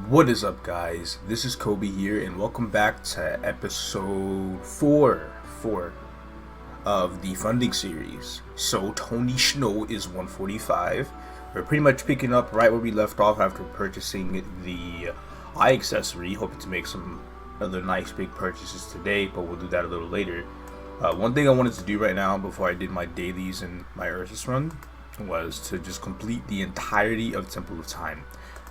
What is up, guys? This is Kobe here, and welcome back to episode 4 of the funding series. So, tommyschnow is 145. We're pretty much picking up right where we left off after purchasing the eye accessory, hoping to make some other nice big purchases today, but we'll do that a little later. One thing I wanted to do right now before I did my dailies and my Ursus run was to just complete the entirety of Temple of Time.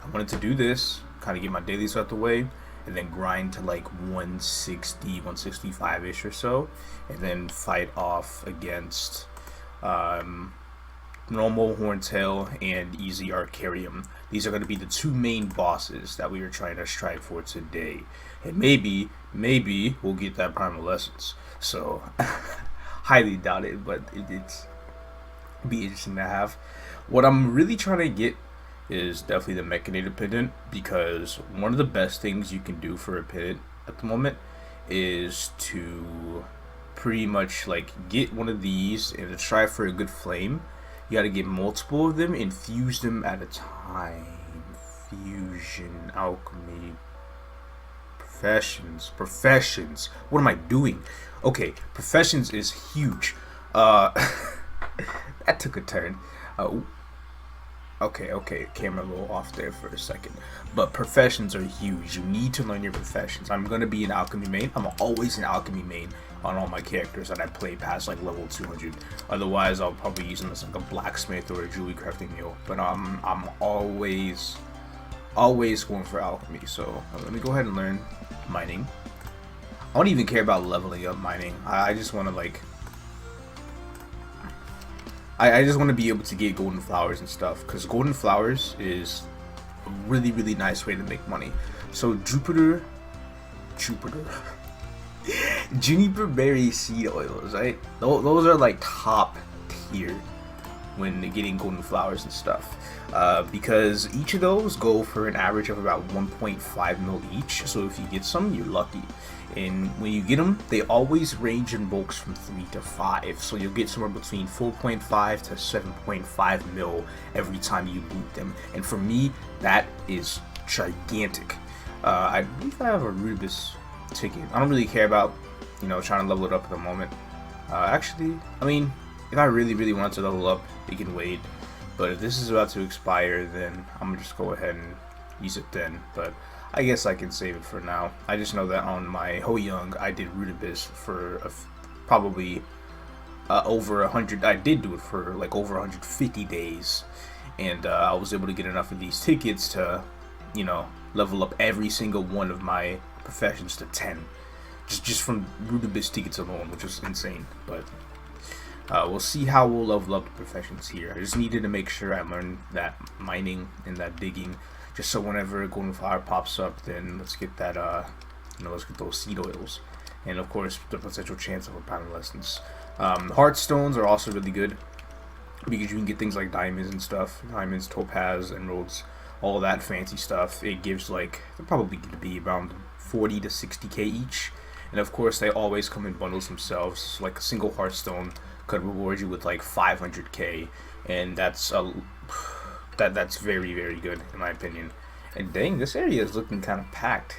I wanted to do this, kind of get my dailies out the way, and then grind to like 160, 165-ish or so, and then fight off against normal Horntail and Easy Arkarium. These are going to be the two main bosses that we are trying to strive for today. And maybe we'll get that Primal Essence. So, highly doubt it, but it's be interesting to have. What I'm really trying to get is definitely the Mechanator pendant, because one of the best things you can do for a pendant at the moment is to pretty much like get one of these and to try for a good flame. You got to get multiple of them and fuse them at a time. Fusion, alchemy, professions. What am I doing? Okay, professions is huge. That took a turn. Okay, camera a little off there for a second. But professions are huge. You need to learn your professions. I'm going to be an alchemy main. I'm always an alchemy main on all my characters that I play past like level 200. Otherwise, I'll probably use them as like a blacksmith or a jewelry crafting mule. But I'm always going for alchemy. So let me go ahead and learn mining. I don't even care about leveling up mining. I just want to like... I just want to be able to get golden flowers and stuff, because golden flowers is a really nice way to make money. So Juniper berry seed oils, right? Those are like top tier when getting golden flowers and stuff, because each of those go for an average of about 1.5 mil each. So if you get some, you're lucky. And when you get them, they always range in bulks from 3 to 5. So you'll get somewhere between 4.5 to 7.5 mil every time you loot them. And for me, that is gigantic. I believe I have a Rubus ticket. I don't really care about, trying to level it up at the moment. Actually, I mean, if I really want to level up, it can wait. But if this is about to expire, then I'm gonna just go ahead and use it then. But I guess I can save it for now. I just know that on my Ho Young, I did Rudibus for probably over 100. I did do it for like over 150 days, and I was able to get enough of these tickets to, level up every single one of my professions to 10, just from Rudibus tickets alone, which was insane. But we'll see how we'll level up the professions here. I just needed to make sure I learned that mining and that digging, just so whenever a golden flower pops up, then let's get that, let's get those seed oils. And of course, the potential chance of a Primal Essence. Heartstones are also really good, because you can get things like diamonds and stuff. Diamonds, topaz, emeralds, all that fancy stuff. It gives like, they're probably going to be around 40 to 60k each. And of course, they always come in bundles themselves. Like a single heartstone could reward you with like 500k. And that's that's very good in my opinion. And dang, this area is looking kind of packed.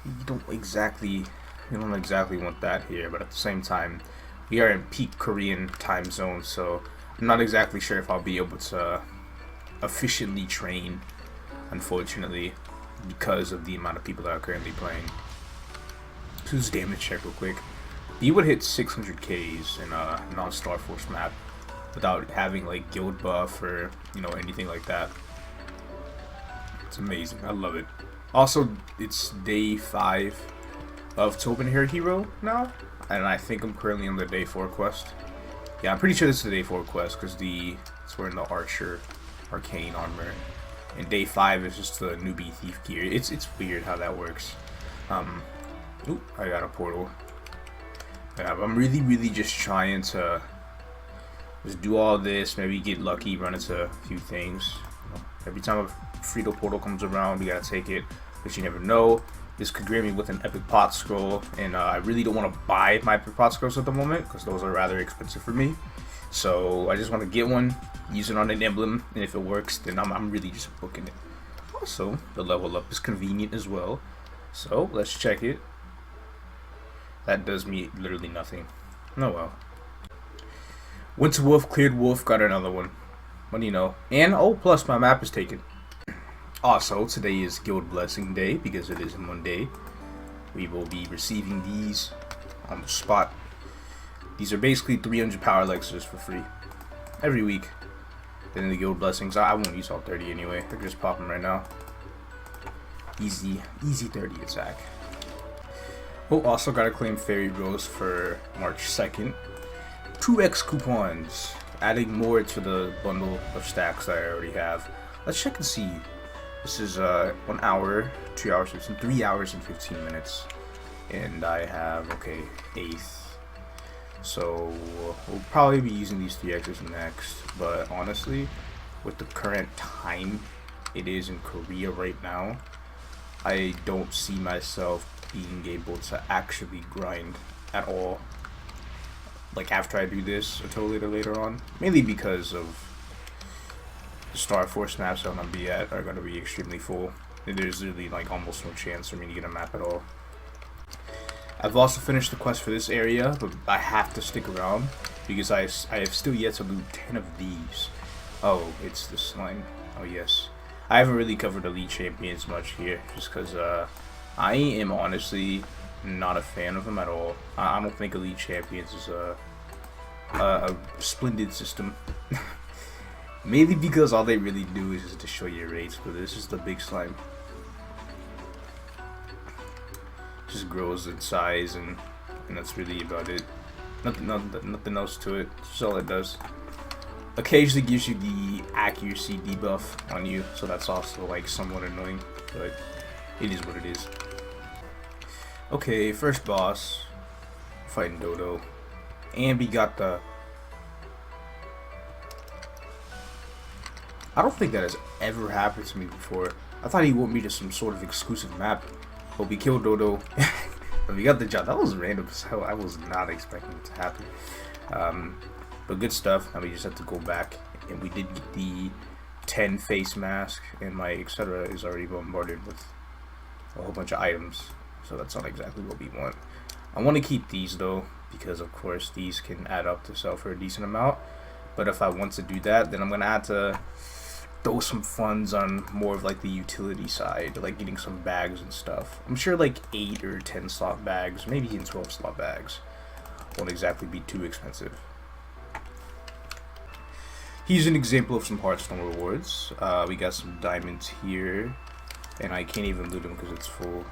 You don't exactly want that here, but at the same time, we are in peak Korean time zone, so I'm not exactly sure if I'll be able to efficiently train, unfortunately, because of the amount of people that are currently playing. Who's damage check real quick? You would hit 600Ks in a non-Star Force map without having like guild buff or anything like that. It's amazing. I love it. Also, it's day 5 of Tobin Hair Hero now, and I think I'm currently on the day 4 quest. Yeah, I'm pretty sure this is the day 4 quest, because it's wearing the Archer Arcane armor, and day 5 is just the newbie thief gear. It's weird how that works. Oop, I got a portal. Yeah, I'm really just trying to just do all this, maybe get lucky, run into a few things. Every time a Frito portal comes around, we gotta take it, because you never know. This could grant me with an epic pot scroll, and I really don't want to buy my epic pot scrolls at the moment, because those are rather expensive for me. So I just want to get one, use it on an emblem, and if it works, then I'm really just booking it. Also, the level up is convenient as well. So let's check it. That does me literally nothing. Oh well. Went to wolf, cleared wolf, got another one. What do you know? And oh, plus my map is taken. Also, today is Guild Blessing Day because it is in one day. We will be receiving these on the spot. These are basically 300 power elixirs for free every week. Then in the Guild Blessings, I won't use all 30 anyway. They're just popping right now. Easy 30 attack. Oh, also gotta claim Fairy Rose for March 2nd. 2x coupons, adding more to the bundle of stacks that I already have. Let's check and see. This is 1 hour, 2 hours, 3 hours and 15 minutes. And I have, okay, 8th. So we'll probably be using these 3x's next. But honestly, with the current time it is in Korea right now, I don't see myself being able to actually grind at all. Like after I do this until later on. Mainly because of the Star Force maps that I'm gonna be at are gonna be extremely full. There's really like almost no chance for me to get a map at all. I've also finished the quest for this area, but I have to stick around because I have still yet to loot 10 of these. Oh, it's the slime. Oh yes. I haven't really covered Elite Champions much here, just because I am honestly not a fan of them at all. I don't think Elite Champions is a splendid system. Mainly because all they really do is just to show your rates, but this is the big slime. Just grows in size and that's really about it. Nothing else to it. That's all it does. Occasionally gives you the accuracy debuff on you, so that's also like somewhat annoying, but it is what it is. Okay, first boss, fighting Dodo, and we got the. I don't think that has ever happened to me before. I thought he would me to some sort of exclusive map, but we killed Dodo. But we got the job. That was random as hell. I was not expecting it to happen. But good stuff. Now we just have to go back, and we did get the 10 face mask, and my etc. is already bombarded with a whole bunch of items. So that's not exactly what we want. I want to keep these though, because of course these can add up to sell for a decent amount. But if I want to do that, then I'm gonna have to throw some funds on more of like the utility side, like getting some bags and stuff. I'm sure like 8 or 10 slot bags, maybe even 12 slot bags, won't exactly be too expensive. Here's an example of some Hearthstone rewards. We got some diamonds here, and I can't even loot them because it's full.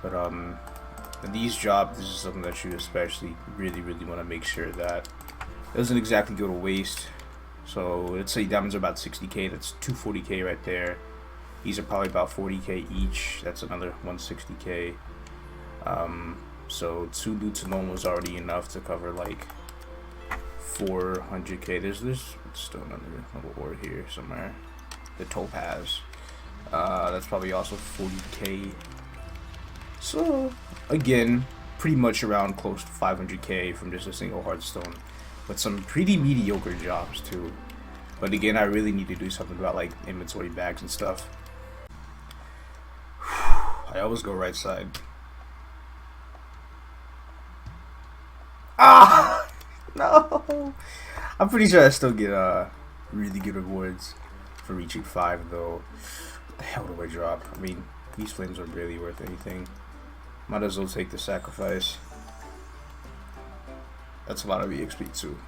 But these jobs, this is something that you especially really want to make sure that it doesn't exactly go to waste. So let's say diamonds are about 60k, that's 240k right there. These are probably about 40k each, that's another 160k. So 2 loots alone was already enough to cover like 400k. There's still another little ore here somewhere. The topaz. That's probably also 40k. So again, pretty much around close to 500k from just a single Hearthstone, with some pretty mediocre jobs too. But again, I really need to do something about like inventory bags and stuff. I always go right side. Ah! No! I'm pretty sure I still get really good rewards for reaching 5 though. What the hell do I drop? I mean, these flames are barely worth anything. Might as well take the sacrifice. That's a lot of EXP too.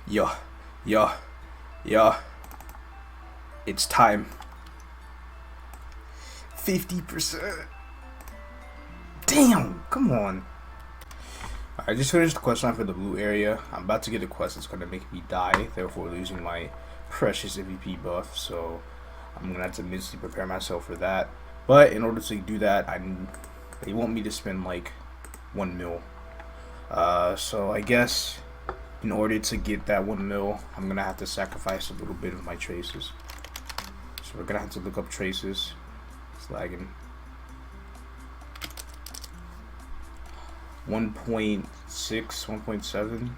Yeah. It's time. 50%. Damn, come on. I just finished the quest line for the blue area. I'm about to get a quest that's going to make me die, therefore losing my precious MVP buff. So I'm going to have to mentally prepare myself for that. But in order to do that, they want me to spend like 1 mil. So I guess in order to get that 1 mil, I'm going to have to sacrifice a little bit of my traces. So we're going to have to look up traces. It's lagging. 1.6, 1.7.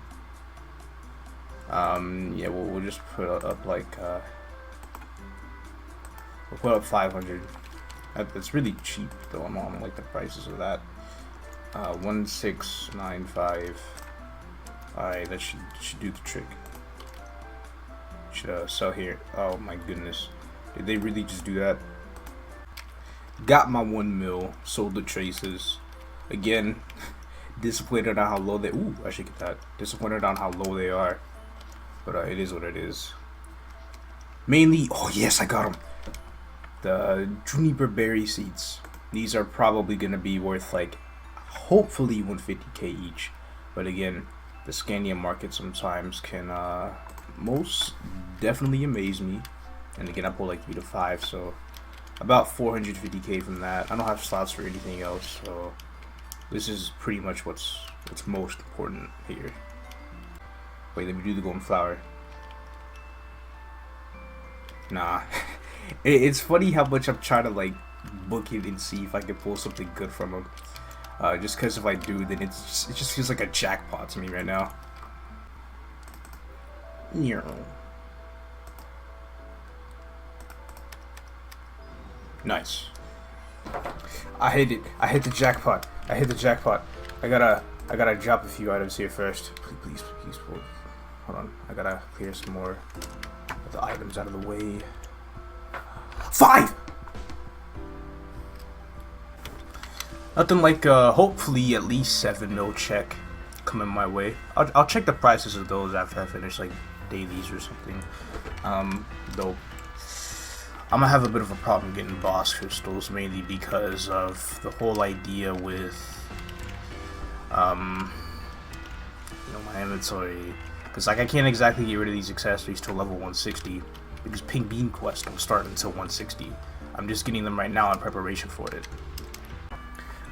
Yeah, we'll just put up like We'll put up 500. That's really cheap though. I don't like the prices of that. 1695. Alright, that should do the trick. Should sell here. Oh my goodness. Did they really just do that? Got my 1 mil, sold the traces. Again, disappointed on how low they. Ooh, I should get that. Disappointed on how low they are, but it is what it is. Mainly, oh yes, I got them. The juniper berry seeds. These are probably gonna be worth like, hopefully 150k each. But again, the scandium market sometimes can most definitely amaze me. And again, I pull like 3 to 5, so about 450k from that. I don't have slots for anything else, so this is pretty much what's most important here. Wait, let me do the golden flower. Nah. It's funny how much I'm trying to like book it and see if I can pull something good from him. Just because if I do, then it just feels like a jackpot to me right now. Nice. I hit it. I hit the jackpot. I hit the jackpot. I gotta drop a few items here first. Please pull. Hold on. I gotta clear some more of the items out of the way. 5! Nothing like hopefully at least 7 mil check coming my way. I'll check the prices of those after I finish like dailies or something. Though I'm gonna have a bit of a problem getting boss crystals, mainly because of the whole idea with my inventory. Because like I can't exactly get rid of these accessories till level 160 because Pink Bean Quest don't start until 160. I'm just getting them right now in preparation for it.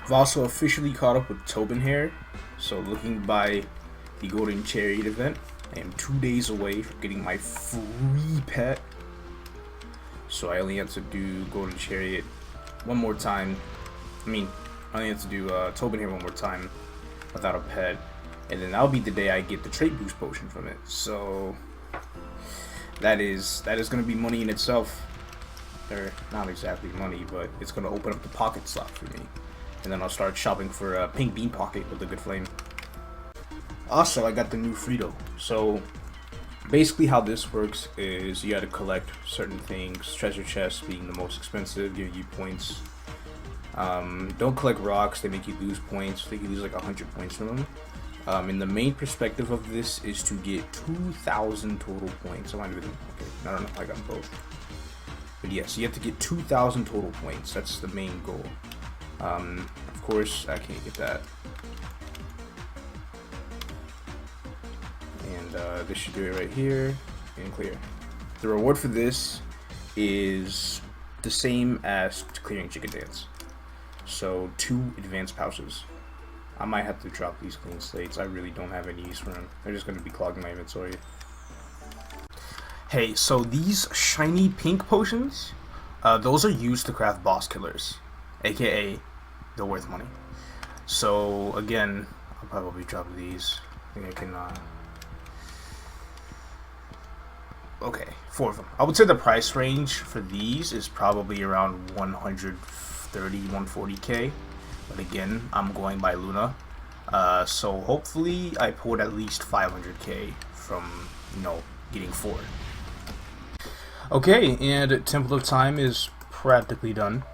I've also officially caught up with Tobin Hair, so looking by the Golden Chariot event, I am 2 days away from getting my free pet. So I only have to do Golden Chariot one more time. I only have to do Tobin Hair one more time without a pet, and then that'll be the day I get the trait boost potion from it. So that is gonna be money in itself, or not exactly money, but it's gonna open up the pocket slot for me, and then I'll start shopping for a Pink Bean Pocket with a good flame. Also, I got the new Frito. So basically how this works is you gotta collect certain things, treasure chests being the most expensive, give you points. Don't collect rocks, they make you lose points. I think you lose like 100 points from them. And the main perspective of this is to get 2,000 total points. I don't know if I got both. But yes, you have to get 2,000 total points. That's the main goal. Of course, I can't get that. And this should do it right here, and clear. The reward for this is the same as clearing Chicken Dance. So 2 advanced pouches. I might have to drop these clean slates. I really don't have any use for them. They're just going to be clogging my inventory. Hey, so these shiny pink potions, those are used to craft boss killers, aka they're worth money. So again, I'll probably drop these. I think I can okay, 4 of them. I would say the price range for these is probably around 130, 140k. But again, I'm going by Luna. So hopefully I pulled at least 500k from, getting 4. Okay, and Temple of Time is practically done.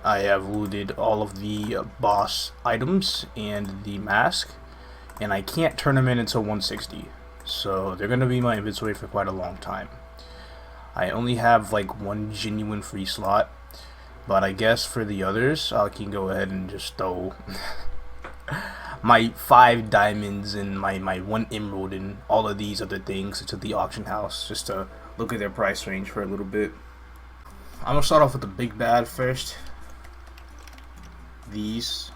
I have looted all of the boss items and the mask, and I can't turn them in until 160. So they're going to be in my inventory for quite a long time. I only have like 1 genuine free slot, but I guess for the others I can go ahead and just throw my 5 diamonds and my 1 emerald and all of these other things into the auction house just to look at their price range for a little bit. I'm going to start off with the big bad first. These.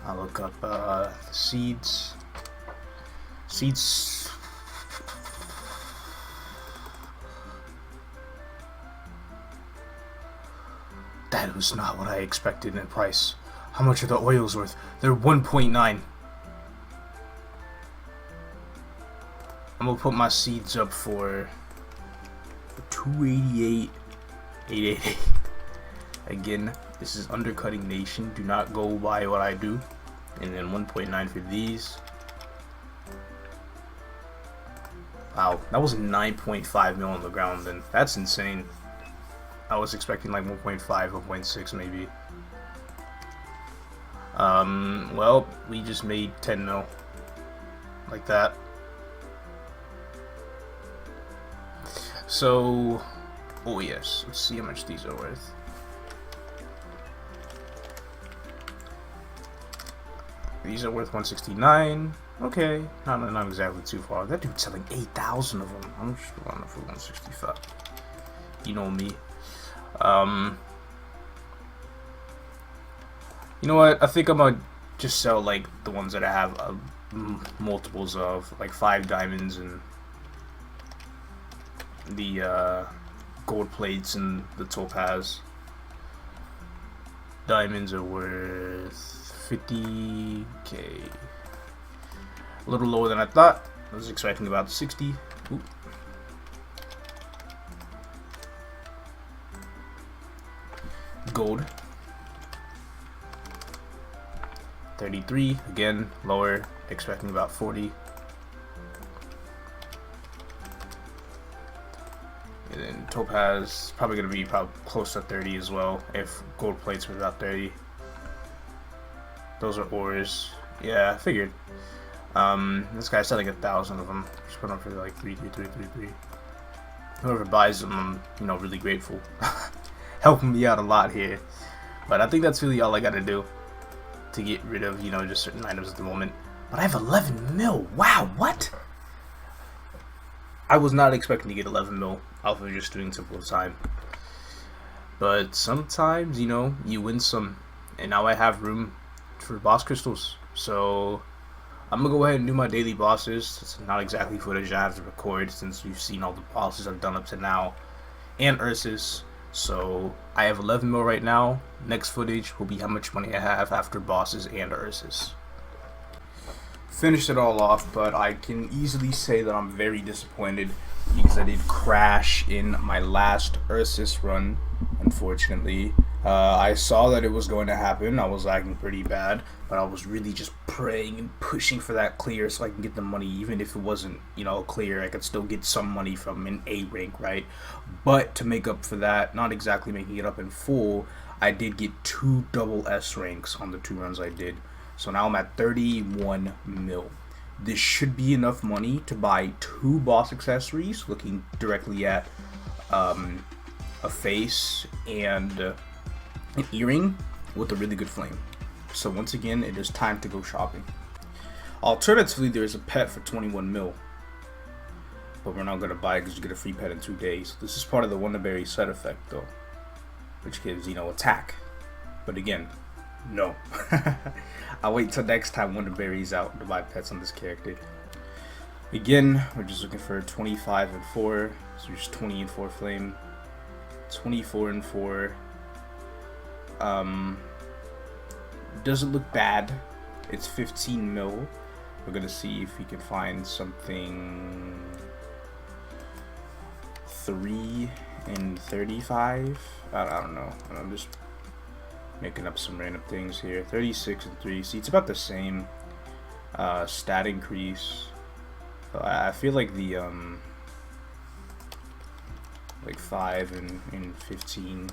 I'll look up the seeds. Seeds. That was not what I expected in price. How much are the oils worth? They're 1.9. I'm gonna put my seeds up for 2 288, 888. Again, this is undercutting nation. Do not go by what I do. And then 1.9 for these. Wow, that was 9.5 mil on the ground then. That's insane. I was expecting like 1.5, 1.6 maybe. Well, we just made 10 mil. Like that. So, oh yes, let's see how much these are worth. These are worth 169. Okay, not exactly too far. That dude's selling 8,000 of them. I'm just running for 165. You know me. You know what? I think I'm gonna just sell like the ones that I have multiples of, like 5 diamonds and the gold plates and the topaz. Diamonds are worth 50k. A little lower than I thought. I was expecting about 60. Ooh. Gold. 33. Again, lower. Expecting about 40. And then topaz, probably going to be close to 30 as well, if gold plates were about 30. Those are ores. Yeah, I figured. This guy's selling 1,000 of them. Just put them for like 3. Whoever buys them, I'm, you know, really grateful. Helping me out a lot here. But I think that's really all I gotta do to get rid of, you know, just certain items at the moment. But I have 11 mil. Wow, what? I was not expecting to get 11 mil off of just doing simple time. But sometimes, you know, you win some. And now I have room for boss crystals. So I'm gonna go ahead and do my daily bosses. It's not exactly footage I have to record since you've seen all the bosses I've done up to now. And Ursus. So I have 11 mil right now. Next footage will be how much money I have after bosses and Ursus. Finished it all off, but I can easily say that I'm very disappointed because I did crash in my last Ursus run, unfortunately. I saw that it was going to happen. I was lagging pretty bad, but I was really just praying and pushing for that clear so I can get the money. Even if it wasn't, you know, clear, I could still get some money from an A rank, right? But to make up for that, not exactly making it up in full, I did get 2 double S ranks on the 2 runs I did. So now I'm at 31 mil. This should be enough money to buy 2 boss accessories, looking directly at a face and an earring with a really good flame. So once again, it is time to go shopping. Alternatively, there is a pet for 21 mil, but we're not going to buy it because you get a free pet in 2 days. This is part of the Wonderberry side effect though, which gives, you know, attack. But again, no. I'll wait till next time Wonderberry's out to buy pets on this character. Again, we're just looking for 25 and 4, so just 20 and 4 flame, 24 and 4. Doesn't look bad. It's 15 mil. We're gonna see if we can find something 3 and 35. I don't know. I'm just making up some random things here. 36 and 3. See, it's about the same. Stat increase. I feel like the like 5 and 15.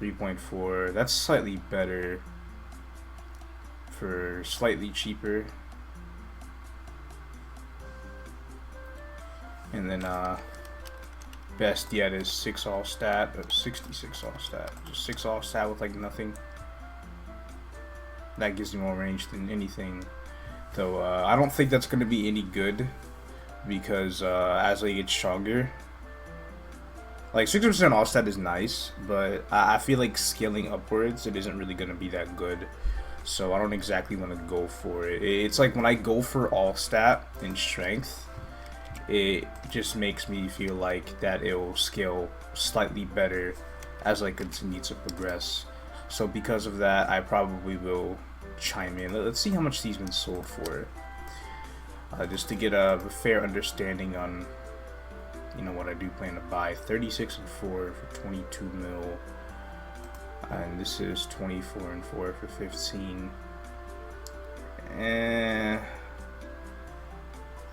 3.4. That's slightly better for slightly cheaper. And then best yet is 6 all stat, 66 all stat. Just 6 all stat with like nothing. That gives you more range than anything. Though I don't think that's going to be any good because as I get stronger, like 60% all stat is nice, but I feel like scaling upwards, it isn't really going to be that good. So I don't exactly want to go for it. It's like when I go for all stat and strength, it just makes me feel like that it will scale slightly better as I continue to progress. So because of that, I probably will chime in. Let's see how much these been sold for, just to get a fair understanding on you know what, I do plan to buy 36 and 4 for 22 mil. And this is 24 and 4 for 15. And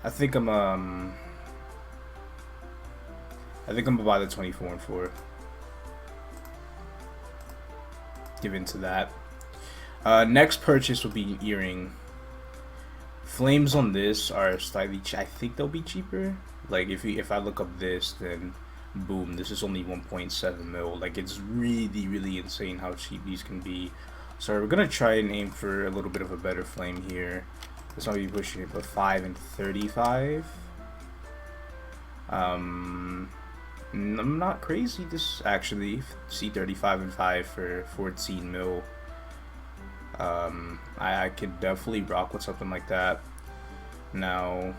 I think I'm gonna buy the 24 and 4. Give into that. Next purchase will be an earring. Flames on this are slightly I think they'll be cheaper. Like if I look up this, then boom, this is only 1.7 mil. Like, it's really insane how cheap these can be. So we're gonna try and aim for a little bit of a better flame here. This might be pushing it, but 5 and 35. I'm not crazy. This actually, see, 35 and 5 for 14 mil. I could definitely rock with something like that. Now,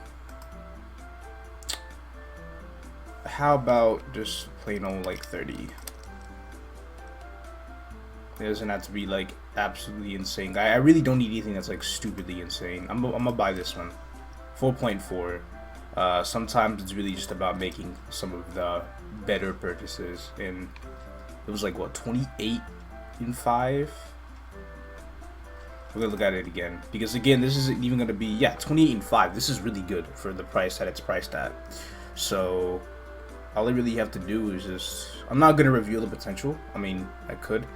how about just plain old like 30? It doesn't have to be like absolutely insane. I really don't need anything that's like stupidly insane. I'm gonna buy this one, 4.4. Sometimes it's really just about making some of the better purchases, and it was like what, 28 and 5. We're gonna look at it again, because again, this isn't even gonna be, yeah, 28 and 5. This is really good for the price that it's priced at. So all I really have to do is just, I'm not gonna reveal the potential. I mean, I could,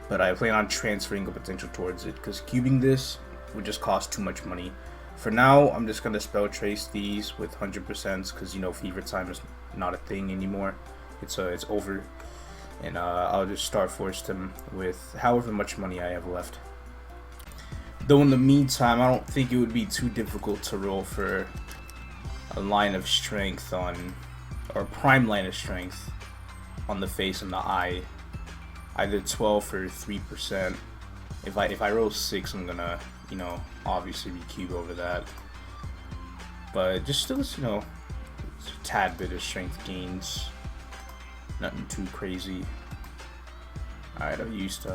but I plan on transferring the potential towards it, because cubing this would just cost too much money. For now, I'm just gonna spell trace these with 100%, because, you know, fever time is not a thing anymore. It's over, and I'll just start force them with however much money I have left. Though in the meantime, I don't think it would be too difficult to roll for a line of strength on, or prime line of strength on the face and the eye. Either 12 or 3%. If I roll 6, I'm gonna, you know, obviously be cube over that. But just still, you know, a tad bit of strength gains. Nothing too crazy. Alright, I've used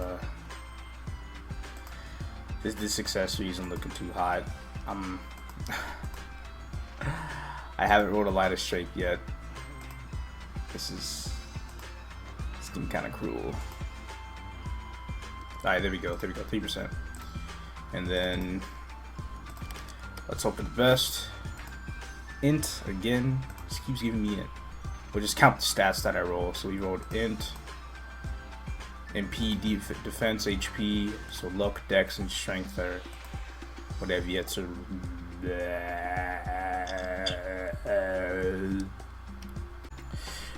this accessory isn't looking too hot. I haven't rolled a line of strength yet. It's getting kind of cruel. Alright, there we go, 3%. And then let's hope for the best. Int again, just keeps giving me int. We'll just count the stats that I roll. So we rolled int, MP, defense, HP, so luck, dex, and strength are whatever yet to.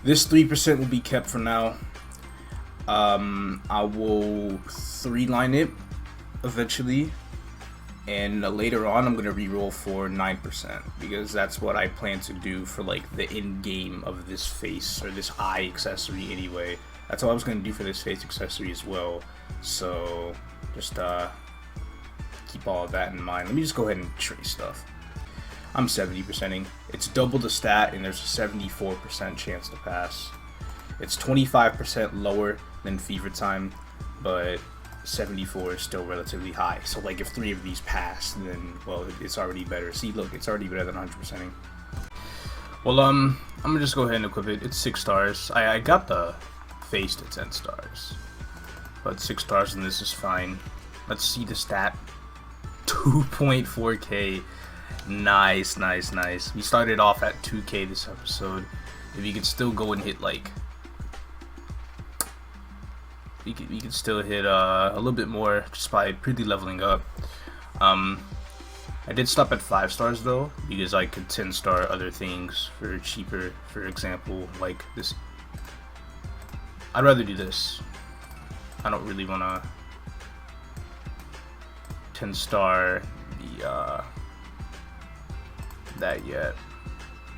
This 3% will be kept for now. I will 3-line it eventually, and later on I'm gonna re-roll for 9%, because that's what I plan to do for like the end game of this face or this eye accessory anyway. That's all I was gonna do for this face accessory as well. So just keep all of that in mind. Let me just go ahead and trace stuff. I'm 70%ing. It's double the stat, and there's a 74% chance to pass. It's 25% lower than fever time, but 74 is still relatively high. So like if 3 of these pass, then well, it's already better. See, look, it's already better than 100%ing. Well, I'm gonna just go ahead and equip it. It's 6 stars. I got the face to 10 stars, but 6 stars and this is fine. Let's see the stat. 2.4k. Nice. We started off at 2k this episode. If you could still go and hit like, we could still hit a little bit more just by pretty leveling up. I did stop at 5 stars though, because I could 10 star other things for cheaper. For example, like this. I'd rather do this. I don't really wanna 10 star the that yet,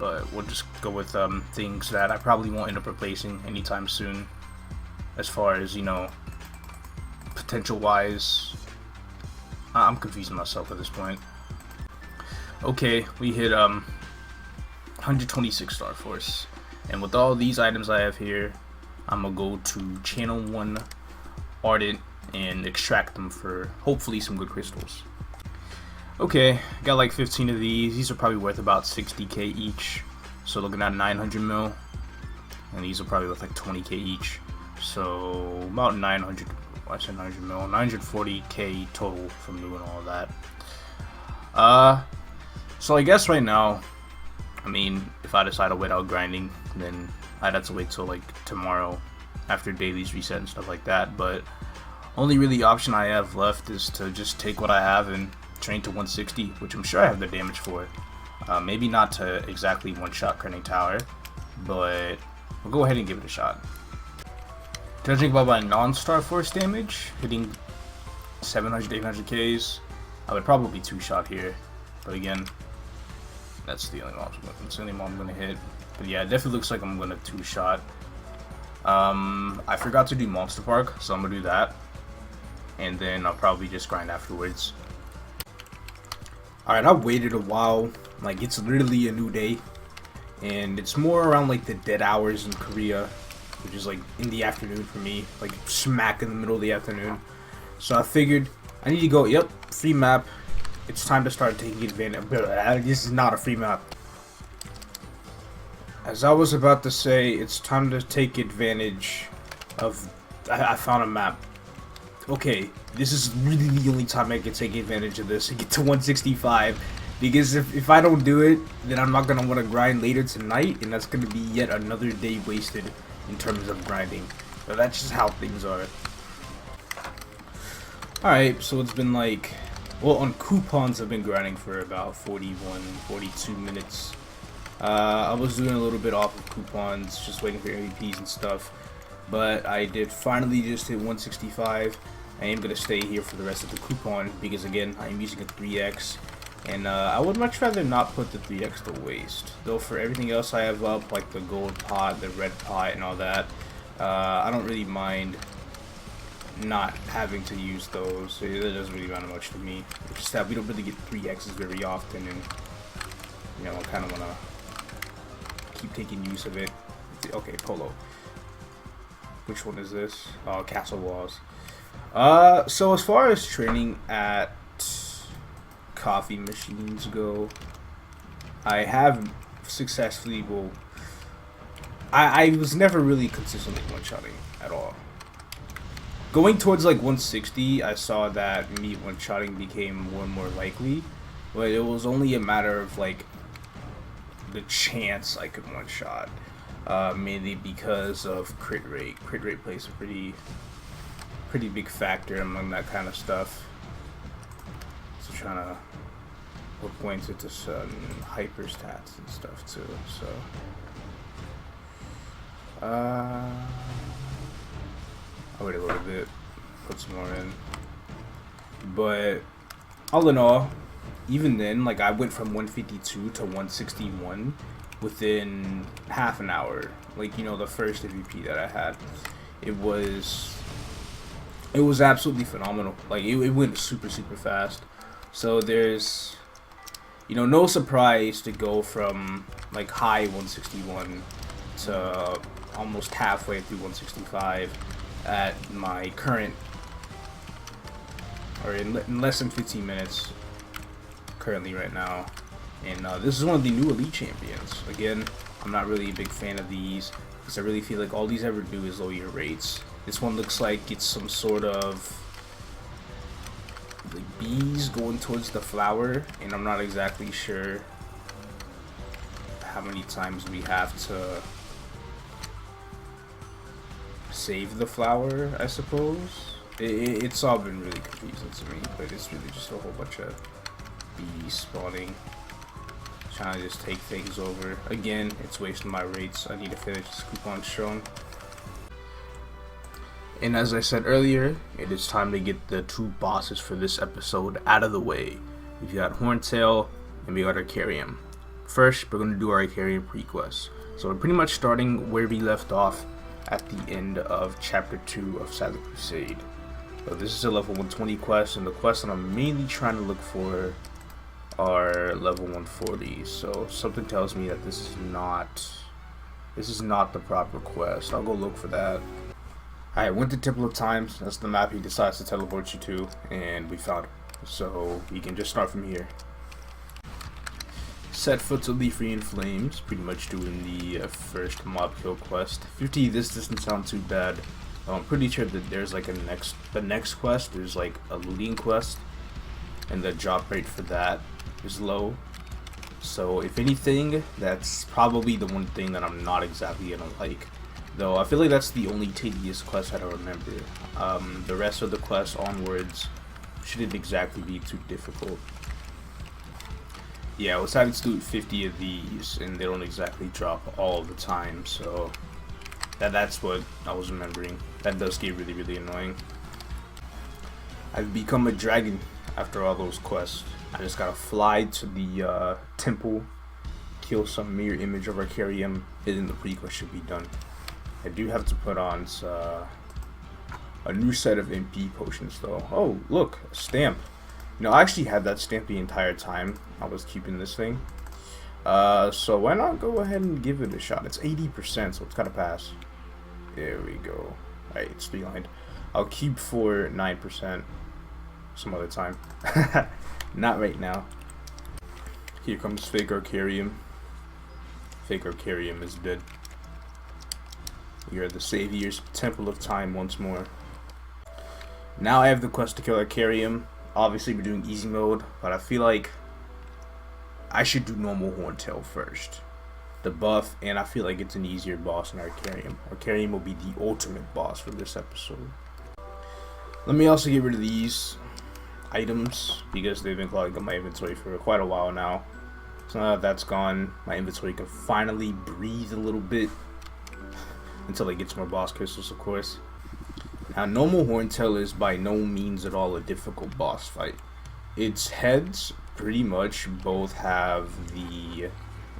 but we'll just go with things that I probably won't end up replacing anytime soon, as far as, you know, potential wise. I'm confusing myself at this point. Okay, we hit 126 star force, and with all these items I have here, I'm gonna go to channel 1 Ardent and extract them for hopefully some good crystals. Okay, got like 15 of these. These are probably worth about 60k each, so looking at 900 mil. and these are probably worth like 20k each. So about 900. I said 900 mil, 940k total from doing all that. So I guess right now, I mean, if I decide to wait out grinding, then I'd have to wait till like tomorrow after dailies reset and stuff like that. But only really option I have left is to just take what I have and train to 160, which I'm sure I have the damage for. Maybe not to exactly one-shot Kerning Tower, but we'll go ahead and give it a shot. Judging by my non-star force damage, hitting 700, 800Ks, I would probably two-shot here. But again, that's the only mob I'm going to hit. But yeah, it definitely looks like I'm going to two-shot. I forgot to do Monster Park, so I'm going to do that. And then I'll probably just grind afterwards. Alright, I've waited a while. Like, it's literally a new day. And it's more around like the dead hours in Korea, which is like in the afternoon for me, like smack in the middle of the afternoon. So I figured I need to go, yep, free map. It's time to start taking advantage. This is not a free map. As I was about to say, it's time to take advantage of, I found a map. Okay, this is really the only time I can take advantage of this and get to 165. Because if I don't do it, then I'm not going to want to grind later tonight, and that's going to be yet another day wasted in terms of grinding. So that's just how things are. Alright, so it's been like, well, on coupons I've been grinding for about 41, 42 minutes. I was doing a little bit off of coupons, just waiting for MVPs and stuff. But I did finally just hit 165. I am going to stay here for the rest of the coupon because, again, I am using a 3x. And I would much rather not put the 3x to waste. Though for everything else I have up, like the gold pot, the red pot, and all that, I don't really mind not having to use those. It doesn't really matter much to me. It's just that we don't really get 3x's very often, and you know, I kind of want to keep taking use of it. Okay, Polo. Which one is this? Oh, Castle Walls. So as far as training at coffee machines go, I have successfully, well, I was never really consistently one-shotting at all. Going towards like 160, I saw that me one-shotting became more and more likely, but it was only a matter of like the chance I could one-shot, mainly because of crit rate. Crit rate plays a pretty big factor among that kind of stuff. So trying to put points into certain hyper stats and stuff too. So I'll wait a little bit, put some more in. But all in all, even then, like I went from 152 to 161 within half an hour. Like, you know, the first MVP that I had, it was absolutely phenomenal. Like it went super fast. So there's, you know, no surprise to go from like high 161 to almost halfway through 165 at my current, or in less than 15 minutes currently right now. And this is one of the new elite champions. Again, I'm not really a big fan of these because I really feel like all these ever do is lower your rates. This one looks like it's some sort of like bees going towards the flower, and I'm not exactly sure how many times we have to save the flower, I suppose. It's all been really confusing to me, but it's really just a whole bunch of bees spawning, trying to just take things over. Again, it's wasting my rates. I need to finish this coupon strong. And as I said earlier, it is time to get the two bosses for this episode out of the way. We've got Horntail and we got Arkarium. First, we're going to do our Arkarium pre-quest. So we're pretty much starting where we left off at the end of Chapter 2 of Silent Crusade. So this is a level 120 quest, and the quests that I'm mainly trying to look for are level 140. So something tells me that this is not the proper quest. I'll go look for that. I went to Temple of Times. That's the map he decides to teleport you to, and we found it. So we can just start from here. Set foot to Leaf in Flames, pretty much doing the first mob kill quest. 50, this doesn't sound too bad. I'm pretty sure that there's like the next quest, there's like a looting quest, and the drop rate for that is low. So if anything, that's probably the one thing that I'm not exactly gonna like. Though I feel like that's the only tedious quest I don't remember. The rest of the quests onwards shouldn't exactly be too difficult. Yeah, I was having to do 50 of these, and they don't exactly drop all the time, so that's what I was remembering. That does get really, really annoying. I've become a dragon after all those quests. I just gotta fly to the temple, kill some mirror image of Arkarium, and then the pre-quest should be done. I do have to put on a new set of MP potions though. Oh, look, a stamp. You know, I actually had that stamp the entire time I was keeping this thing. So why not go ahead and give it a shot? It's 80%, so it's gotta pass. There we go. Alright, it's streamlined. I'll keep for 9% some other time. Not right now. Here comes fake Arkarium. Fake Arkarium is dead. We are the Savior's Temple of Time once more. Now I have the quest to kill Arkarium. Obviously we're doing easy mode, but I feel like I should do normal Horntail first. The buff, and I feel like it's an easier boss than Arkarium. Arkarium will be the ultimate boss for this episode. Let me also get rid of these items because they've been clogging up my inventory for quite a while now. So now that that's gone, my inventory can finally breathe a little bit until I get some more boss crystals, of course. Now, normal Horntail is by no means at all a difficult boss fight. Its heads pretty much both have the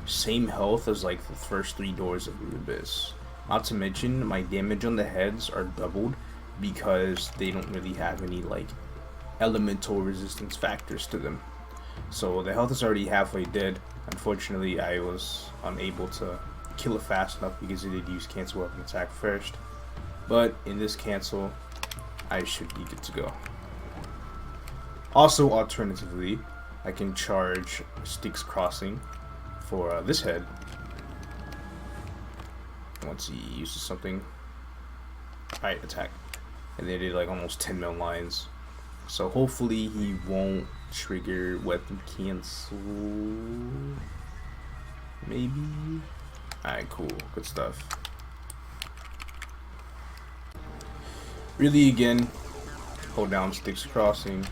same health as like the first 3 doors of the Abyss. Not to mention, my damage on the heads are doubled because they don't really have any like elemental resistance factors to them. So the health is already halfway dead. Unfortunately, I was unable to kill it fast enough because it did use cancel weapon attack first. But in this cancel, I should be good to go. Also, alternatively, I can charge Styx Crossing for this head once he uses something. Alright, attack. And they did like almost 10 mil lines. So hopefully he won't trigger weapon cancel. Maybe? Alright, cool. Good stuff. Really, again, hold down Styx Crossing.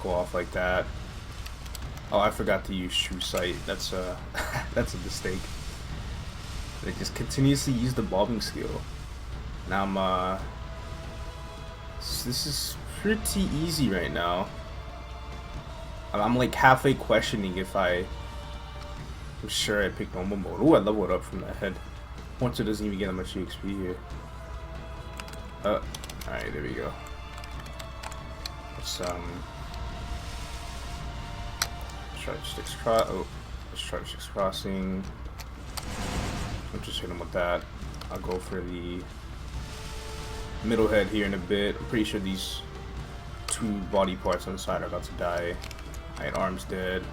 Go off like that. Oh, I forgot to use True Sight. That's a that's a mistake. They just continuously use the bobbing skill. Now I'm this is pretty easy right now. I'm like halfway questioning if I'm sure I picked normal mode. Oh, I leveled up from that head. Once it doesn't even get that much XP here. Alright, there we go. Let's try Styx Crossing. I'll just hit him with that. I'll go for the middle head here in a bit. I'm pretty sure these 2 body parts on the side are about to die. Alright, arm's dead.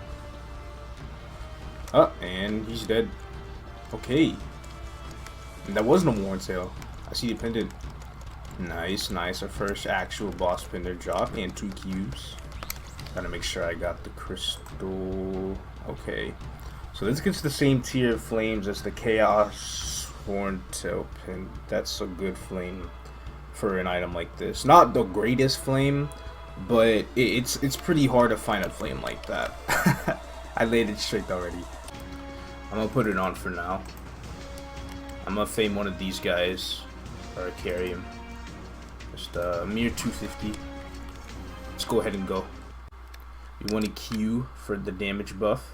And he's dead. Okay. And that was no Horntail. I see the pendant. Nice, nice. Our first actual boss pendant drop and 2 cubes. Gotta make sure I got the crystal. Okay. So this gets the same tier of flames as the Chaos Horntail pin. That's a good flame for an item like this. Not the greatest flame, but it's pretty hard to find a flame like that. I laid it straight already. I'm gonna put it on for now. I'm gonna fame one of these guys or carry him. Just mere 250. Let's go ahead and go. You want to queue for the damage buff.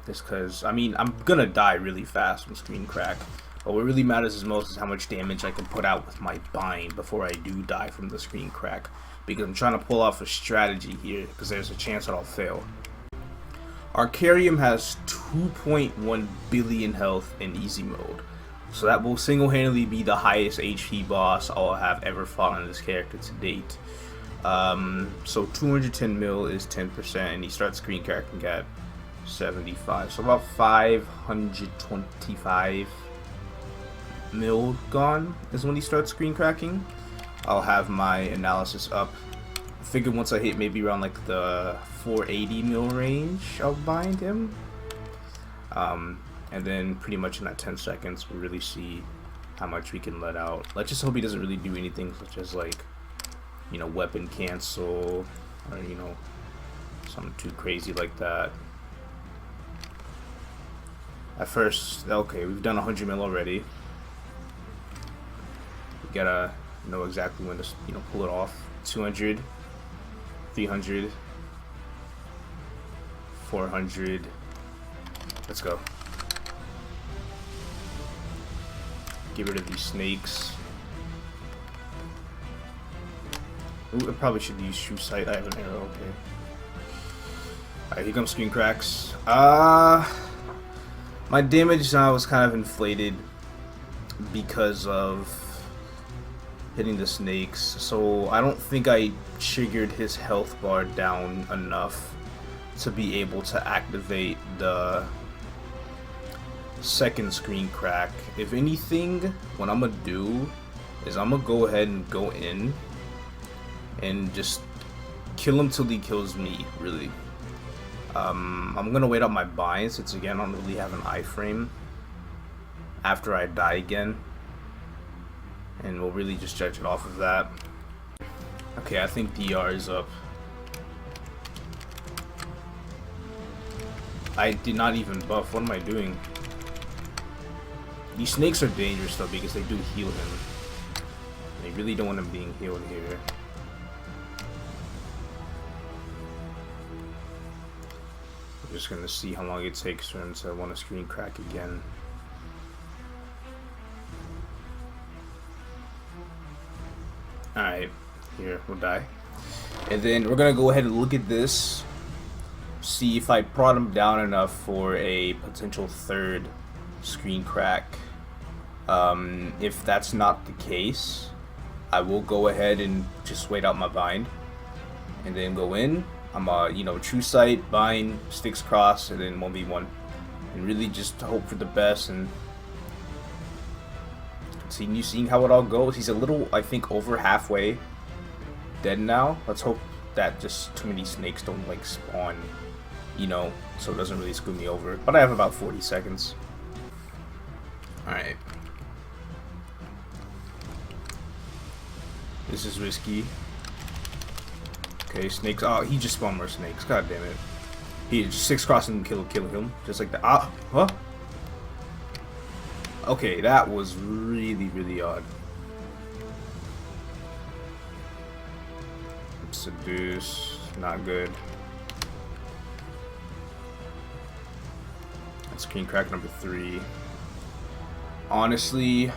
Just because, I mean, I'm gonna die really fast from screen crack. But what really matters as most is how much damage I can put out with my bind before I do die from the screen crack. Because I'm trying to pull off a strategy here, because there's a chance that I'll fail. Arkarium has 2.1 billion health in easy mode. So that will single-handedly be the highest HP boss I'll have ever fought on this character to date. So 210 mil is 10%, and he starts screen cracking at 75. So about 525 mil gone is when he starts screen cracking. I'll have my analysis up. I figure once I hit maybe around like the 480 mil range, I'll bind him. And then pretty much in that 10 seconds, we'll really see how much we can let out. Let's just hope he doesn't really do anything such as like, you know, weapon cancel, or, you know, something too crazy like that. At first, okay, we've done 100 mil already. We gotta know exactly when to, you know, pull it off. 200, 300, 400. Let's go. Get rid of these snakes. Ooh, I probably should use true sight. I have an arrow. Okay. Alright, here comes screen cracks. My damage now was kind of inflated because of hitting the snakes. So I don't think I triggered his health bar down enough to be able to activate the second screen crack. If anything, what I'm gonna do is I'm gonna go ahead and go in and just kill him till he kills me, really. I'm gonna wait out my bind since again I don't really have an iframe after I die again, and we'll really just judge it off of that. Okay, I think DR is up. I did not even buff. What am I doing? These snakes are dangerous though because they do heal him. They really don't want him being healed here. I'm just gonna see how long it takes for him to want to screen crack again. Alright, here, we'll die. And then we're gonna go ahead and look at this. See if I brought him down enough for a potential third screen crack. If that's not the case, I will go ahead and just wait out my bind and then go in. I'm you know, true sight, bind, sticks cross, and then 1v1, and really just hope for the best. And seeing how it all goes. He's a little, I think, over halfway dead now. Let's hope that just too many snakes don't like spawn, you know, so it doesn't really screw me over. But I have about 40 seconds. Alright. This is risky. Okay, snakes. Oh, he just spawned more snakes. God damn it. He just 6 crossing and kill him. Just like that. Ah, huh? Okay, that was really, really odd. Seduce. Not good. Screen crack number 3. Honestly,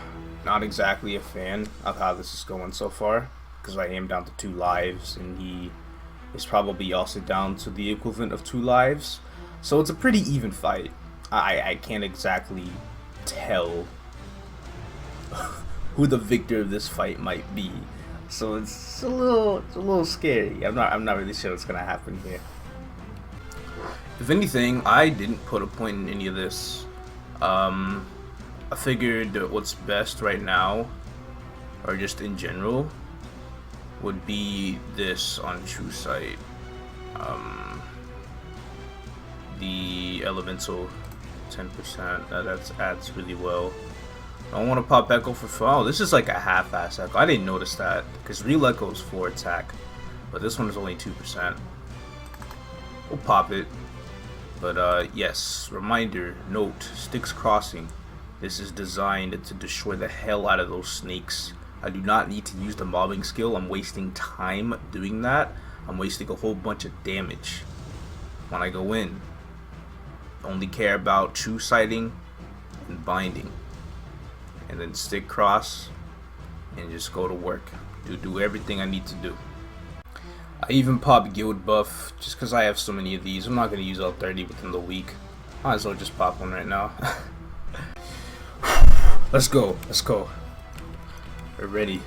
not exactly a fan of how this is going so far, because I am down to 2 lives and he is probably also down to the equivalent of 2 lives, so it's a pretty even fight. I can't exactly tell who the victor of this fight might be, so it's a little scary. I'm not really sure what's gonna happen here. If anything, I didn't put a point in any of this. I figured that what's best right now, or just in general, would be this on true sight. The elemental 10%, that adds really well. I don't want to pop echo for fun. Oh, this is like a half-ass echo. I didn't notice that because real echo is 4 attack, but this one is only 2%. We'll pop it. But yes, reminder, note, sticks crossing. This is designed to destroy the hell out of those snakes. I do not need to use the mobbing skill. I'm wasting time doing that. I'm wasting a whole bunch of damage when I go in. Only care about true sighting and binding, and then stick cross and just go to work. Do everything I need to do. I even pop guild buff just because I have so many of these. I'm not going to use all 30 within the week. Might as well just pop one right now. Let's go. Let's go. We're ready.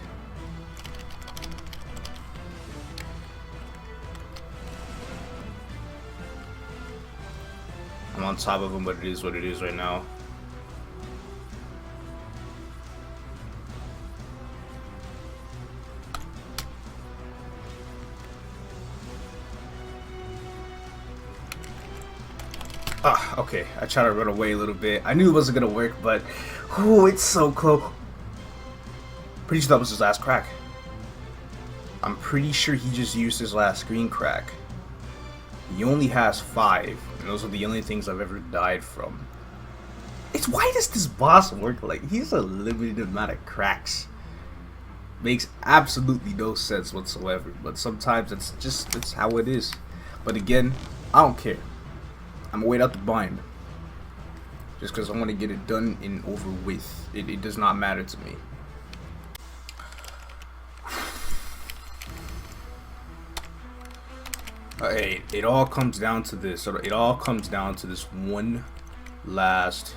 on top of him, but it is what it is right now. Ah, okay. I tried to run away a little bit. I knew it wasn't gonna work, but oh, it's so close. Pretty sure that was his last crack. I'm pretty sure he just used his last screen crack. He only has 5, and those are the only things I've ever died from. It's why does this boss work like he's a limited amount of cracks? Makes absolutely no sense whatsoever, but sometimes it's how it is. But again, I don't care. I'm gonna wait out the bind. Just because I want to get it done and over with. It does not matter to me. It all comes down to this. It all comes down to this one last